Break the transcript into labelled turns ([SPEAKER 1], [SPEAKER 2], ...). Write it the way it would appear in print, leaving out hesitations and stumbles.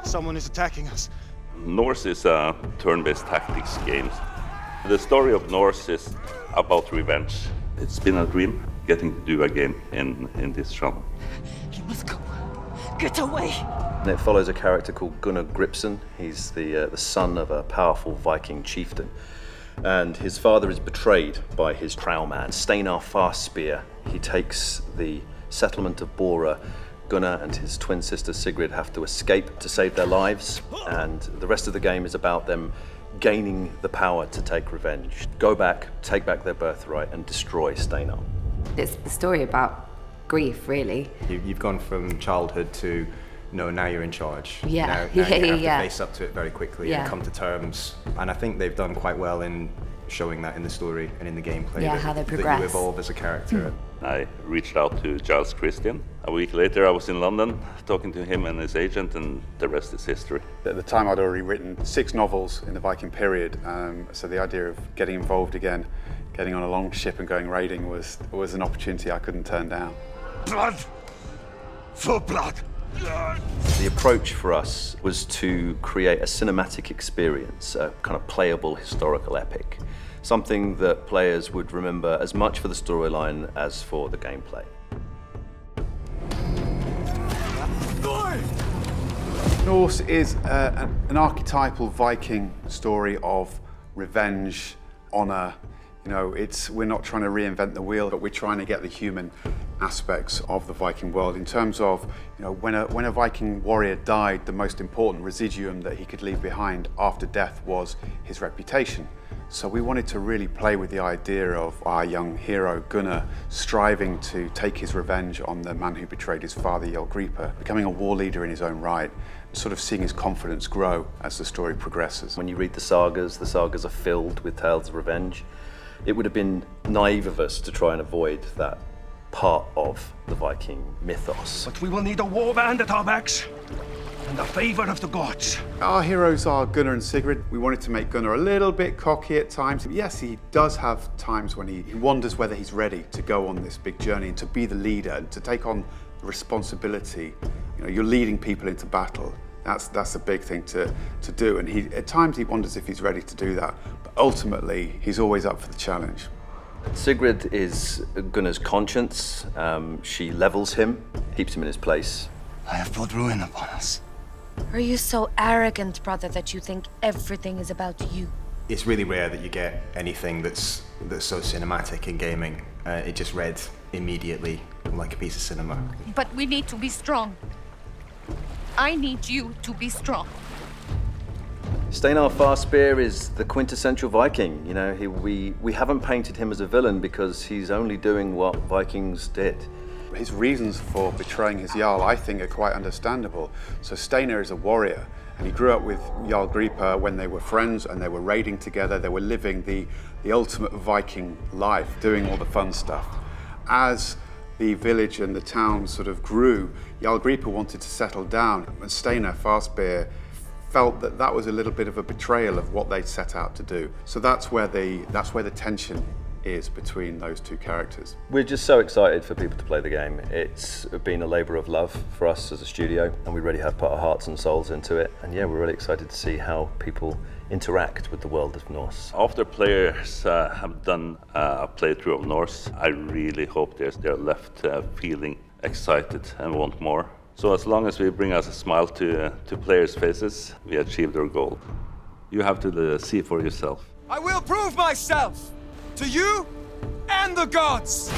[SPEAKER 1] Someone is attacking us.
[SPEAKER 2] Norse is a turn-based tactics game. The story of Norse is about revenge. It's been a dream getting to do a game in this genre.
[SPEAKER 3] You must go. Get away!
[SPEAKER 4] And it follows a character called Gunnar Gripsson. He's the son of a powerful Viking chieftain. And his father is betrayed by his trowman, Steinar Farspear. He takes the settlement of Bora. Gunnar and his twin sister Sigrid have to escape to save their lives, and the rest of the game is about them gaining the power to take revenge, go back, take back their birthright, and destroy Steinar.
[SPEAKER 5] It's the story about grief, really.
[SPEAKER 6] You've gone from childhood to, no, now you're in charge.
[SPEAKER 5] Yeah.
[SPEAKER 6] Now you have to face up to it very quickly and come to terms. And I think they've done quite well in showing that in the story and in the gameplay.
[SPEAKER 5] Yeah, how they progress.
[SPEAKER 6] That you evolve as a character.
[SPEAKER 2] I reached out to Giles Christian. A week later, I was in London talking to him and his agent, and the rest is history.
[SPEAKER 7] At the time, I'd already written 6 novels in the Viking period, so the idea of getting involved again, getting on a long ship and going raiding was an opportunity I couldn't turn down.
[SPEAKER 1] Blood! For blood!
[SPEAKER 4] The approach for us was to create a cinematic experience, a kind of playable historical epic, something that players would remember as much for the storyline as for the gameplay.
[SPEAKER 7] Norse is an archetypal Viking story of revenge, honor. You know, we're not trying to reinvent the wheel, but we're trying to get the human aspects of the Viking world in terms of, you know, when a Viking warrior died, the most important residuum that he could leave behind after death was his reputation. So we wanted to really play with the idea of our young hero Gunnar striving to take his revenge on the man who betrayed his father, Jarl Gripa, becoming a war leader in his own right, sort of seeing his confidence grow as the story progresses.
[SPEAKER 4] When you read the sagas are filled with tales of revenge. It would have been naive of us to try and avoid that part of the Viking mythos.
[SPEAKER 1] But we will need a war band at our backs, and the favor of the gods.
[SPEAKER 7] Our heroes are Gunnar and Sigrid. We wanted to make Gunnar a little bit cocky at times. Yes, he does have times when he wonders whether he's ready to go on this big journey and to be the leader and to take on the responsibility. You know, you're leading people into battle. That's a big thing to do, and at times he wonders if he's ready to do that, but ultimately he's always up for the challenge.
[SPEAKER 4] Sigrid is Gunnar's conscience. She levels him, keeps him in his place.
[SPEAKER 1] I have brought ruin upon us.
[SPEAKER 8] Are you so arrogant, brother, that you think everything is about you?
[SPEAKER 6] It's really rare that you get anything that's so cinematic in gaming. It just read immediately like a piece of cinema.
[SPEAKER 8] But we need to be strong. I need you to be strong.
[SPEAKER 4] Steinar Farspear is the quintessential Viking. You know, we haven't painted him as a villain because he's only doing what Vikings did.
[SPEAKER 7] His reasons for betraying his Jarl, I think, are quite understandable. So Steinar is a warrior, and he grew up with Jarl Gripa when they were friends and they were raiding together. They were living the ultimate Viking life, doing all the fun stuff. As the village and the town sort of grew, Jarl Gripa wanted to settle down, and Steinar Farspear felt that that was a little bit of a betrayal of what they'd set out to do. So that's where the tension is between those two characters.
[SPEAKER 4] We're just so excited for people to play the game. It's been a labour of love for us as a studio, and we really have put our hearts and souls into it. And yeah, we're really excited to see how people interact with the world of Norse.
[SPEAKER 2] After players have done a playthrough of Norse, I really hope they're left feeling excited and want more. So as long as we bring us a smile to players' faces, we achieved our goal. You have to see for yourself.
[SPEAKER 1] I will prove myself to you and the gods!